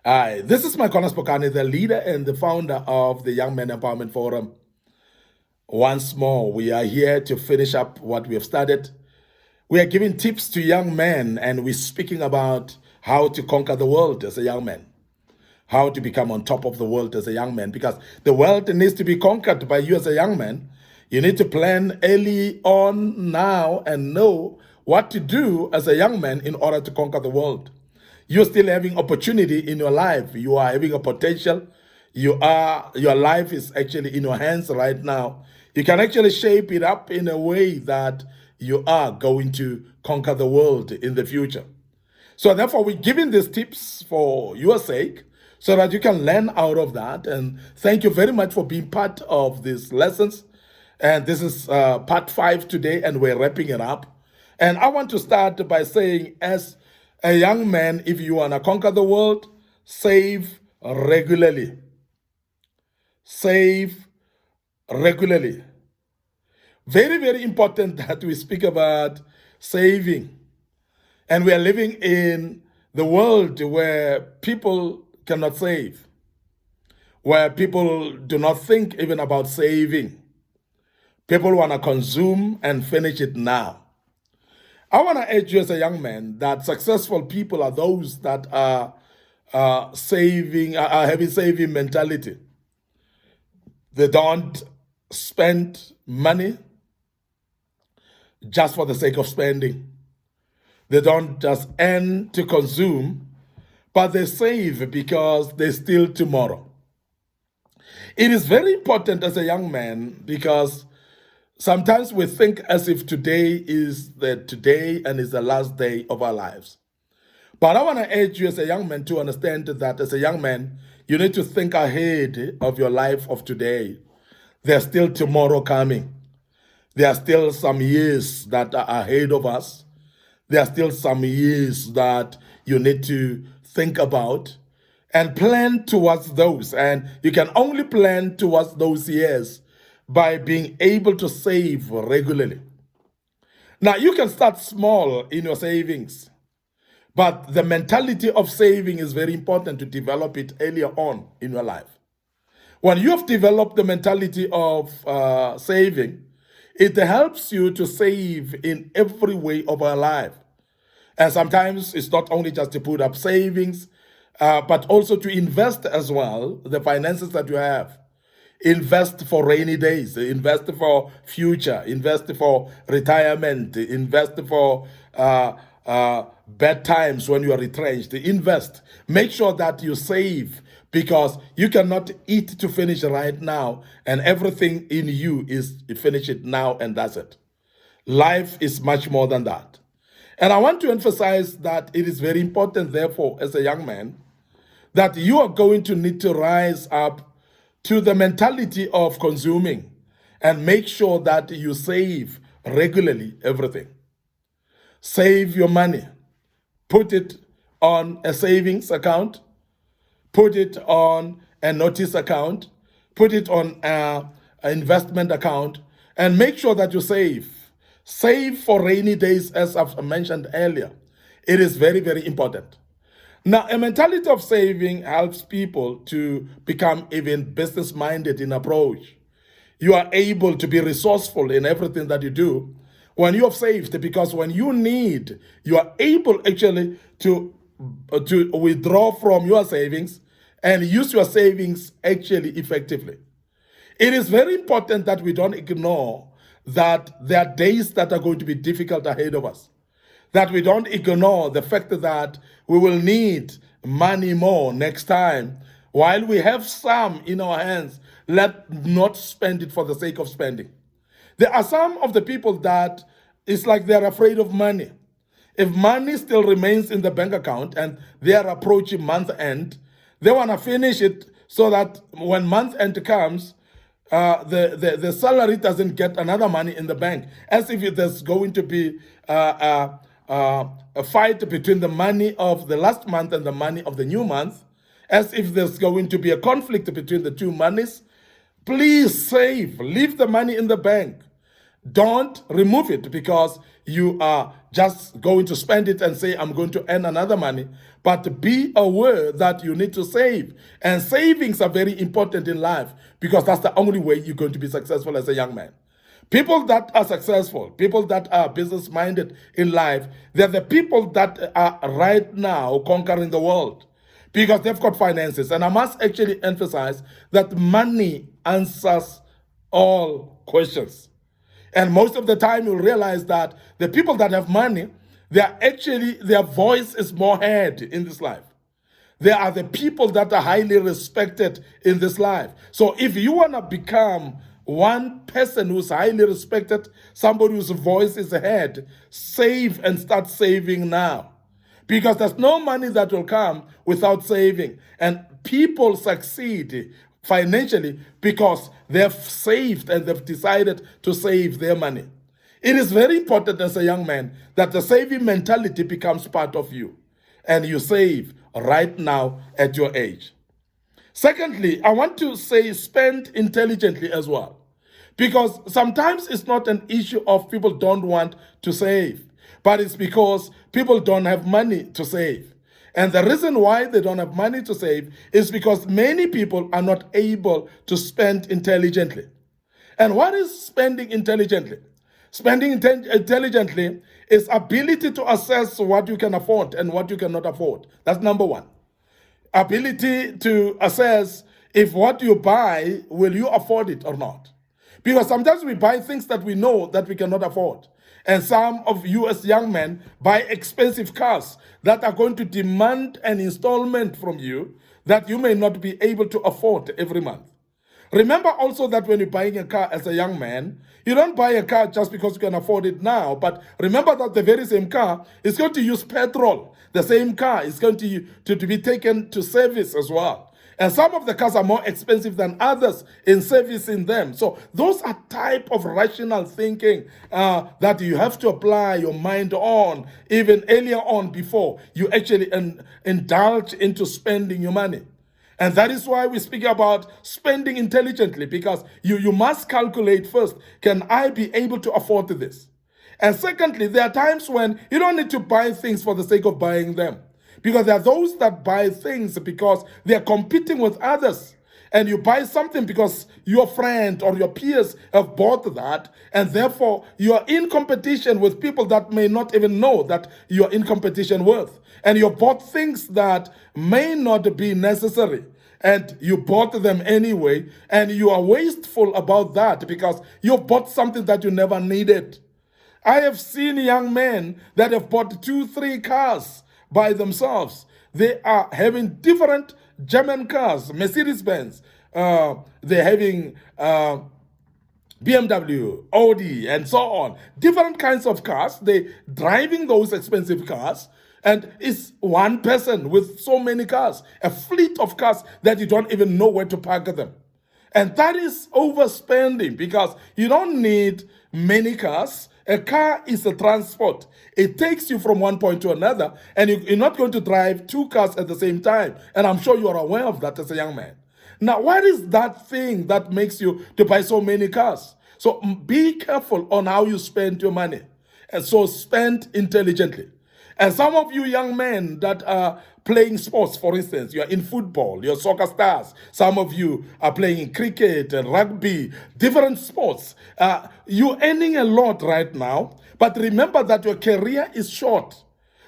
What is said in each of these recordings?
Hi, this is Micornus, Phokane, the leader and the founder of the Young Men Empowerment Forum. Once more, we are here to finish up what we have started. We are giving tips to young men, and we're speaking about how to conquer the world as a young man, how to become on top of the world as a young man, because the world needs to be conquered by you as a young man. You need to plan early on now and know what to do as a young man in order to conquer the world. You're still having opportunity in your life. You are having a potential. Your life is actually in your hands right now. You can actually shape it up in a way that you are going to conquer the world in the future. So therefore, we're giving these tips for your sake so that you can learn out of that. And thank you very much for being part of these lessons. And this is part 5 today, and we're wrapping it up. And I want to start by saying, as a young man, if you want to conquer the world, save regularly. Save regularly. Very, very important that we speak about saving. And we are living in the world where people cannot save, where people do not think even about saving. People want to consume and finish it now. I want to urge you as a young man that successful people are those that are having saving mentality. They don't spend money just for the sake of spending. They don't just earn to consume, but they save because they steal tomorrow. It is very important as a young man because sometimes we think as if today is the today and is the last day of our lives. But I want to urge you as a young man to understand that as a young man, you need to think ahead of your life of today. There's still tomorrow coming. There are still some years that are ahead of us. There are still some years that you need to think about and plan towards those. And you can only plan towards those years by being able to save regularly. Now, you can start small in your savings, but the mentality of saving is very important to develop it earlier on in your life. When you have developed the mentality of saving, it helps you to save in every way of our life. And sometimes it's not only just to put up savings, but also to invest as well, the finances that you have. Invest for rainy days, invest for future, invest for retirement, invest for bad times when you are retrenched. Invest. Make sure that you save, because you cannot eat to finish right now, and everything in you is finish it now and that's it. Life is much more than that. And I want to emphasize that it is very important, therefore, as a young man, that you are going to need to rise up to the mentality of consuming and make sure that you save regularly everything. Save your money. Put it on a savings account. Put it on a notice account. Put it on an investment account. And make sure that you save. Save for rainy days, as I've mentioned earlier. It is very, very important. Now, a mentality of saving helps people to become even business-minded in approach. You are able to be resourceful in everything that you do when you have saved, because when you need, you are able actually to withdraw from your savings and use your savings actually effectively. It is very important that we don't ignore that there are days that are going to be difficult ahead of us. That we don't ignore the fact that we will need money more next time. While we have some in our hands, let not spend it for the sake of spending. There are some of the people that it's like they're afraid of money. If money still remains in the bank account and they are approaching month end, they want to finish it so that when month end comes, the salary doesn't get another money in the bank, as if there's going to be a fight between the money of the last month and the money of the new month, as if there's going to be a conflict between the two monies. Please save. Leave the money in the bank. Don't remove it, because you are just going to spend it and say, I'm going to earn another money. But be aware that you need to save. And savings are very important in life because that's the only way you're going to be successful as a young man. People that are successful, people that are business-minded in life, they're the people that are right now conquering the world because they've got finances. And I must actually emphasize that money answers all questions. And most of the time you'll realize that the people that have money, their voice is more heard in this life. They are the people that are highly respected in this life. So if you want to become one person who's highly respected, somebody whose voice is heard, save and start saving now. Because there's no money that will come without saving. And people succeed financially because they've saved and they've decided to save their money. It is very important as a young man that the saving mentality becomes part of you and you save right now at your age. Secondly, I want to say spend intelligently as well. Because sometimes it's not an issue of people don't want to save, but it's because people don't have money to save. And the reason why they don't have money to save is because many people are not able to spend intelligently. And what is spending intelligently? Spending intelligently is ability to assess what you can afford and what you cannot afford. That's number one. Ability to assess if what you buy, will you afford it or not? Because sometimes we buy things that we know that we cannot afford. And some of you as young men buy expensive cars that are going to demand an installment from you that you may not be able to afford every month. Remember also that when you're buying a car as a young man, you don't buy a car just because you can afford it now, but remember that the very same car is going to use petrol. The same car is going to be taken to service as well. And some of the cars are more expensive than others in servicing them. So those are type of rational thinking that you have to apply your mind on even earlier on before you actually indulge into spending your money. And that is why we speak about spending intelligently, because you must calculate first, can I be able to afford this? And secondly, there are times when you don't need to buy things for the sake of buying them. Because there are those that buy things because they are competing with others. And you buy something because your friend or your peers have bought that, and therefore you are in competition with people that may not even know that you are in competition with. And you bought things that may not be necessary, and you bought them anyway, and you are wasteful about that because you bought something that you never needed. I have seen young men that have bought 2-3 cars by themselves. They are having different German cars, Mercedes-Benz. They're having BMW, Audi, and so on. Different kinds of cars. They're driving those expensive cars. And it's one person with so many cars, a fleet of cars that you don't even know where to park them. And that is overspending because you don't need many cars. A car is a transport. It takes you from one point to another, and you're not going to drive 2 cars at the same time. And I'm sure you're aware of that as a young man. Now, what is that thing that makes you to buy so many cars? So be careful on how you spend your money. And so spend intelligently. And some of you young men that are playing sports, for instance, you're in football, you're soccer stars. Some of you are playing in cricket and rugby, different sports. You're earning a lot right now, but remember that your career is short.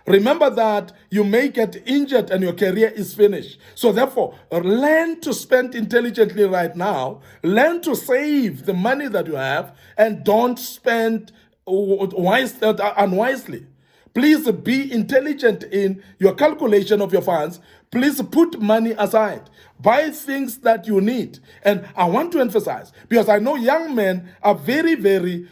Remember that you may get injured and your career is finished. So therefore, learn to spend intelligently right now. Learn to save the money that you have and don't spend unwisely. Please be intelligent in your calculation of your funds. Please put money aside. Buy things that you need. And I want to emphasize, because I know young men are very, very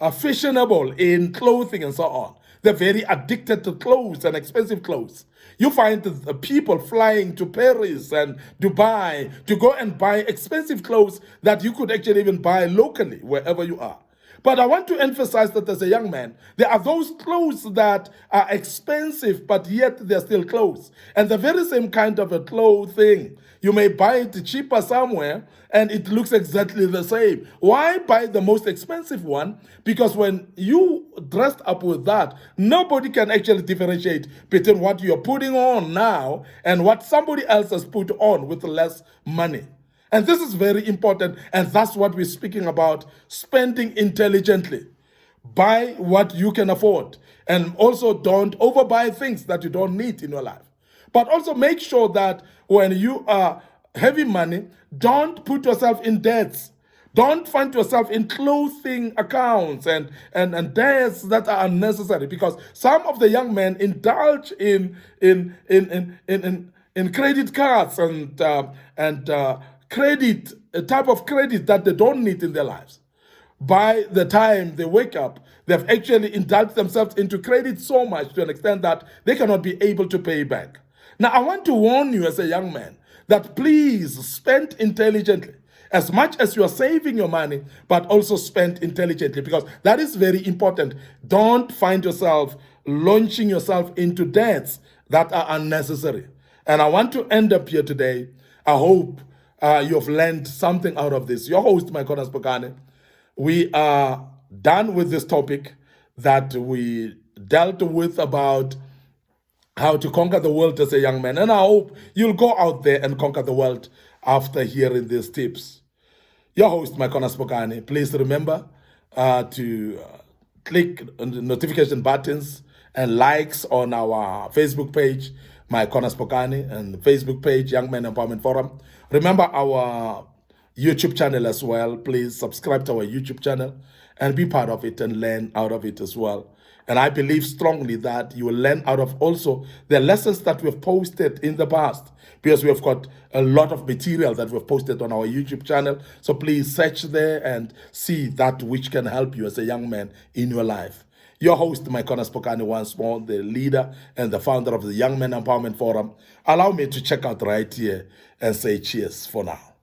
fashionable in clothing and so on. They're very addicted to clothes and expensive clothes. You find the people flying to Paris and Dubai to go and buy expensive clothes that you could actually even buy locally, wherever you are. But I want to emphasize that as a young man, there are those clothes that are expensive, but yet they're still clothes. And the very same kind of a clothing, you may buy it cheaper somewhere and it looks exactly the same. Why buy the most expensive one? Because when you dressed up with that, nobody can actually differentiate between what you're putting on now and what somebody else has put on with less money. And this is very important, and that's what we're speaking about, spending intelligently. Buy what you can afford, and also don't overbuy things that you don't need in your life. But also make sure that when you are having money, don't put yourself in debts. Don't find yourself in clothing accounts and debts that are unnecessary, because some of the young men indulge in credit cards and credit, a type of credit that they don't need in their lives. By the time they wake up, they've actually indulged themselves into credit so much to an extent that they cannot be able to pay back. Now, I want to warn you as a young man that please spend intelligently. As much as you are saving your money, but also spend intelligently, because that is very important. Don't find yourself launching yourself into debts that are unnecessary. And I want to end up here today. I hope you've learned something out of this. Your host, Micornus Phokane. We are done with this topic that we dealt with about how to conquer the world as a young man. And I hope you'll go out there and conquer the world after hearing these tips. Your host, Micornus Phokane. Please remember to click on the notification buttons and likes on our Facebook page, Micornus Phokane, and the Facebook page, Young Men Empowerment Forum. Remember our YouTube channel as well. Please subscribe to our YouTube channel and be part of it and learn out of it as well. And I believe strongly that you will learn out of also the lessons that we've posted in the past, because we have got a lot of material that we've posted on our YouTube channel. So please search there and see that which can help you as a young man in your life. Your host, Micornus Phokane, once more, the leader and the founder of the Young Men Empowerment Forum. Allow me to check out right here and say cheers for now.